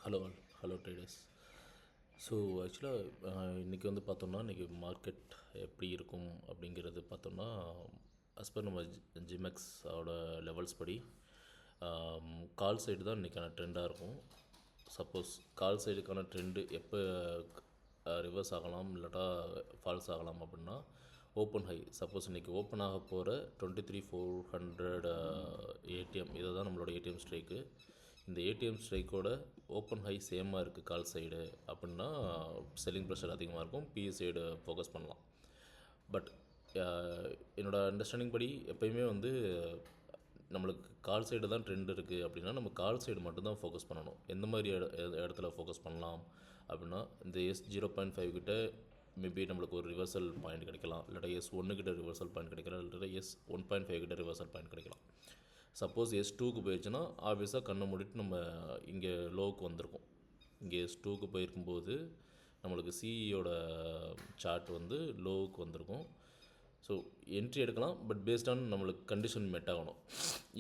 Hello hello traders. So ஆக்சுவலாக இன்றைக்கி வந்து பார்த்தோம்னா இன்றைக்கி மார்க்கெட் எப்படி இருக்கும் அப்படிங்கிறது பார்த்தோம்னா as per நம்ம ஜிமெக்ஸோட லெவல்ஸ் படி கால் சைடு தான் இன்றைக்கான ட்ரெண்டாக இருக்கும். சப்போஸ் கால் சைடுக்கான ட்ரெண்டு எப்போ ரிவர்ஸ் ஆகலாம் இல்லாட்டா ஃபால்ஸ் ஆகலாம் அப்படின்னா ஓப்பன் ஹை சப்போஸ் இன்றைக்கி ஓப்பன் ஆக போகிற 23,400 ஏடிஎம் இதை தான் நம்மளோட ஏடிஎம் ஸ்ட்ரைக்கு. இந்த ஏடிஎம் ஸ்ட்ரைக்கோட ஓப்பன் ஹை சேமாக இருக்குது கால் சைடு அப்படின்னா செல்லிங் ப்ரெஷர் அதிகமாக இருக்கும், பிஇ சைடு ஃபோக்கஸ் பண்ணலாம். பட் என்னோடய அண்டர்ஸ்டாண்டிங் படி எப்போயுமே வந்து நம்மளுக்கு கால் சைடு தான் ட்ரெண்ட் இருக்குது அப்படின்னா நம்ம கால் சைடு மட்டும்தான் ஃபோக்கஸ் பண்ணணும். எந்த மாதிரி இடத்துல ஃபோக்கஸ் பண்ணலாம் அப்படின்னா இந்த S0.5 கிட்ட மேபி நம்மளுக்கு ஒரு ரிவர்சல் பாயிண்ட் கிடைக்கலாம், இல்லாட்டா S1 கிட்ட ரிவர்சல் பாயிண்ட் கிடைக்கலாம், இல்லாட்டா S1.5 கிட்ட ரிவர்சல் பாயிண்ட் கிடைக்கலாம். சப்போஸ் S2க்கு போயிடுச்சுன்னா ஆப்வியஸாக கண்ணை மூடிட்டு நம்ம இங்கே லோவுக்கு வந்திருக்கோம். இங்கே S2க்கு போயிருக்கும்போது நம்மளுக்கு சிஇயோட சார்ட் வந்து லோவுக்கு வந்திருக்கும். ஸோ என்ட்ரி எடுக்கலாம், பட் பேஸ்ட் ஆன் நம்மளுக்கு கண்டிஷன் மெட் ஆகணும்.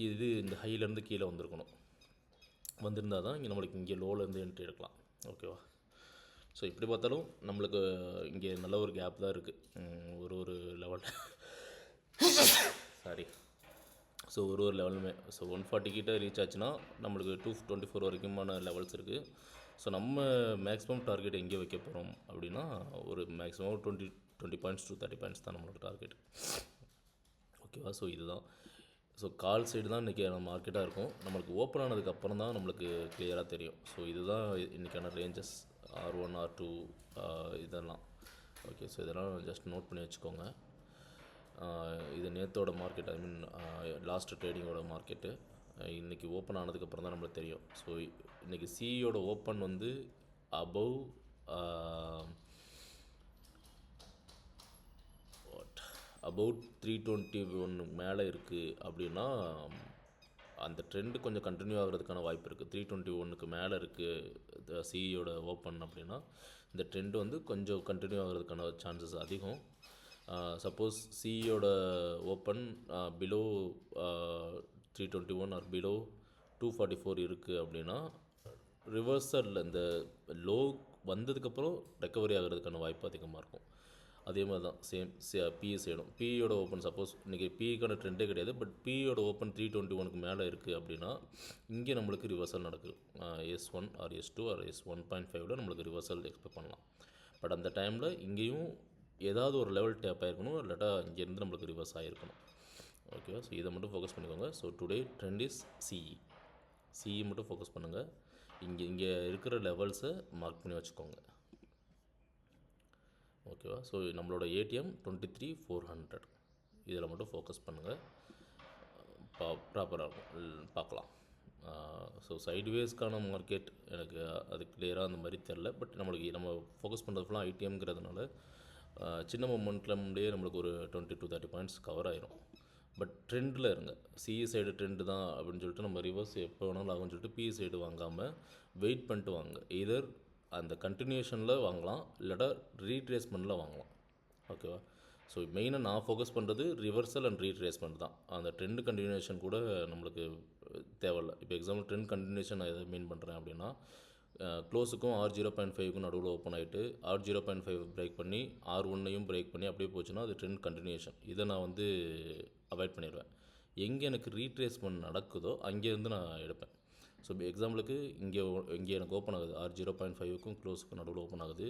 இது இந்த ஹையிலேருந்து கீழே வந்திருக்கணும், வந்திருந்தால் தான் இங்கே நம்மளுக்கு இங்கே லோவிலேருந்து என்ட்ரி எடுக்கலாம். ஓகேவா? ஸோ இப்படி பார்த்தாலும் நம்மளுக்கு இங்கே நல்ல ஒரு கேப் தான் இருக்குது ஒரு லெவல் சாரி. ஸோ ஒரு லெவலுமே ஸோ 140 கிட்ட ரீச் ஆச்சுன்னா நம்மளுக்கு 224 வரைக்குமான லெவல்ஸ் இருக்குது. ஸோ நம்ம மேக்ஸிமம் டார்கெட் எங்கே வைக்க போகிறோம் அப்படின்னா ஒரு மேக்ஸிமம் 20 பாயிண்ட்ஸ் to 30 பாயிண்ட்ஸ் தான் நம்மளோட டார்கெட். ஓகேவா? ஸோ இதுதான். ஸோ கால் சைடு தான் இன்றைக்கான மார்க்கெட்டாக இருக்கும். நம்மளுக்கு ஓப்பன் ஆனதுக்கப்புறம் தான் நம்மளுக்கு கிளியராக தெரியும். ஸோ இதுதான் இன்றைக்கான ரேஞ்சஸ் R1 R2 இதெல்லாம். ஓகே, ஸோ இதெல்லாம் ஜஸ்ட் நோட் பண்ணி வச்சுக்கோங்க. இது நேற்றோட மார்க்கெட், ஐ மீன் லாஸ்ட் ட்ரேடிங்கோட மார்க்கெட்டு. இன்றைக்கி ஓப்பன் ஆனதுக்கப்புறம் தான் நம்மளுக்கு தெரியும். ஸோ இன்றைக்கி சிஇயோட ஓப்பன் வந்து அபவ் அபவுட் 321 மேலே இருக்குது அப்படின்னா அந்த ட்ரெண்டு கொஞ்சம் கண்டினியூ ஆகிறதுக்கான வாய்ப்பு இருக்குது. 321க்கு மேலே இருக்குது சிஇயோட ஓப்பன் அப்படின்னா இந்த ட்ரெண்டு வந்து கொஞ்சம் கண்டினியூ ஆகிறதுக்கான சான்சஸ் அதிகம். சப்போஸ் சிஇயோட ஓப்பன் பிலோ 321 ஆர் பிலோ 244 இருக்குது அப்படின்னா ரிவர்சலில் இந்த லோ வந்ததுக்கப்புறம் ரெக்கவரி ஆகிறதுக்கான வாய்ப்பு அதிகமாக இருக்கும். அதே மாதிரி தான் சேம் பிஇ சைடும். பிஇயோட ஓப்பன் சப்போஸ் இன்றைக்கி பிஇக்கான ட்ரெண்டே கிடையாது, பட் பிஇயோட ஓப்பன் 321க்கு மேலே இருக்குது அப்படின்னா இங்கே நம்மளுக்கு ரிவர்சல் நடக்குது. S1 R S2 R S1.5 நம்மளுக்கு ரிவர்சல் எக்ஸ்பெக்ட் பண்ணலாம். பட் அந்த டைமில் இங்கேயும் ஏதாவது ஒரு லெவல் டேப் ஆகிருக்கணும், இல்லாட்டா இங்கேருந்து நம்மளுக்கு ரிவர்ஸ் ஆகிருக்கணும். ஓகேவா? ஸோ இதை மட்டும் ஃபோக்கஸ் பண்ணிக்கோங்க. So today trend is CE மட்டும் ஃபோக்கஸ் பண்ணுங்கள். இங்கே இருக்கிற லெவல்ஸை மார்க் பண்ணி வச்சுக்கோங்க. ஓகேவா? ஸோ நம்மளோட ஏடிஎம் 23,400 இதில் மட்டும் ஃபோக்கஸ் பண்ணுங்கள். ப்ராப்பராக பார்க்கலாம். ஸோ சைட்வேஸ்க்கான மார்க்கெட் எனக்கு அது கிளியராக அந்த மாதிரி தெரில. பட் நம்மளுக்கு நம்ம ஃபோக்கஸ் பண்ணுறது ஃபுல்லாக ஐடிஎம்ங்கிறதுனால சின்ன மொமெண்ட்லேயே நம்மளுக்கு ஒரு 20 to 30 பாயிண்ட்ஸ் கவர் ஆயிரும். பட் ட்ரெண்டில் இருங்க. சிஇ சைடு ட்ரெண்டு தான் அப்படின்னு சொல்லிட்டு நம்ம ரிவர்ஸ் எப்போ வேணாலும் ஆகும்னு சொல்லிட்டு பிஇ சைடு வாங்காமல் வெயிட் பண்ணிட்டு வாங்க. எதர் அந்த கண்டினியூஷனில் வாங்கலாம், இல்லாட்டா ரீட்ரேஸ்மெண்ட்டில் வாங்கலாம். ஓகேவா? ஸோ மெயினாக நான் ஃபோக்கஸ் பண்ணுறது ரிவர்சல் அண்ட் ரீட்ரேஸ்மெண்ட் தான். அந்த ட்ரெண்ட் கண்டினியூஷன் கூட நம்மளுக்கு தேவையில்லை. இப்போ எக்ஸாம்பிள் ட்ரெண்ட் கண்டினியூஷன் நான் எதை மீன் பண்ணுறேன் அப்படின்னா க்ளோஸுக்கும் R0.5க்கும் நடுவில் ஓப்பன் ஆகிட்டு R0.5 பிரேக் பண்ணி R1ஐயும் பிரேக் பண்ணி அப்படியே போச்சுன்னா அது ட்ரெண்ட் கண்டினியூஷன். இதை நான் வந்து அவாய்ட் பண்ணிடுவேன். எங்கே எனக்கு ரீட்ரேஸ்மெண்ட் நடக்குதோ அங்கேருந்து நான் எடுப்பேன். ஸோ எக்ஸாம்பிளுக்கு இங்கே எனக்கு ஓப்பன் ஆகுது, R0.5க்கும் க்ளோஸுக்கும் நடுவில் ஓப்பன் ஆகுது.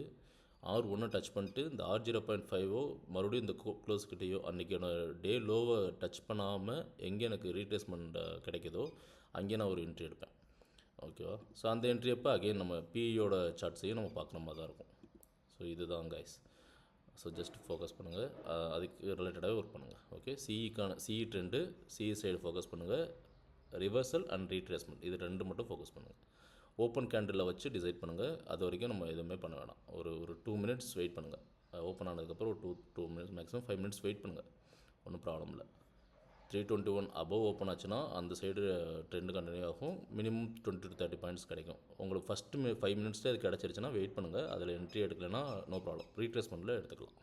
R1 டச் பண்ணிட்டு இந்த R0.5 மறுபடியும் இந்த க்ளோஸ்கிட்டேயோ அன்றைக்கான டே லோவை டச் பண்ணாமல் எங்கே எனக்கு ரீட்ரேஸ்மெண்ட் கிடைக்குதோ அங்கே நான் ஒரு என்ட்ரி எடுப்பேன். ஓகேவா? ஸோ அந்த என்ட்ரி அப்போ அகெயின் நம்ம பிஇயோட சார்ட்ஸையும் நம்ம பார்க்குற மாதிரி தான் இருக்கும். ஸோ இதுதான் கைஸ். ஸோ ஜஸ்ட் ஃபோக்கஸ் பண்ணுங்கள், அதுக்கு ரிலேட்டடாகவே ஒர்க் பண்ணுங்கள். Okay, CE trend CE side focus பண்ணுங்கள். ரிவர்சல் அண்ட் ரீட்ரேஸ்மெண்ட் இது ரெண்டு மட்டும் ஃபோக்கஸ் பண்ணுங்கள். ஓப்பன் கேண்டிலில் வச்சு டிசைட் பண்ணுங்கள். அது வரைக்கும் நம்ம எதுவுமே பண்ண வேணாம். ஒரு 2 மினிட்ஸ் வெயிட் பண்ணுங்கள். ஓப்பன் ஆனதுக்கப்புறம் ஒரு 2 மினிட்ஸ் மேக்ஸிமம் 5 மினிட்ஸ் வெயிட் பண்ணுங்கள். ஒன்றும் ப்ராப்ளம் இல்லை. 321 அபவ் ஓப்பன் ஆச்சுன்னா அந்த சைடு ட்ரெண்டு கண்டினியூ ஆகும். மினிமம் 20 to 30 பாயிண்ட்ஸ் கிடைக்கும். உங்களுக்கு ஃபஸ்ட்டு 5 மினிட்ஸ்லேயே அது கிடச்சிருச்சுன்னா வெயிட் பண்ணுங்கள். அதில் என்ட்ரி எடுக்கலைன்னா நோ ப்ராப்ளம், ரீட்ரேஸ்மெண்ட்டில் எடுத்துக்கலாம்.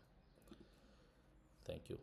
தேங்க்யூ.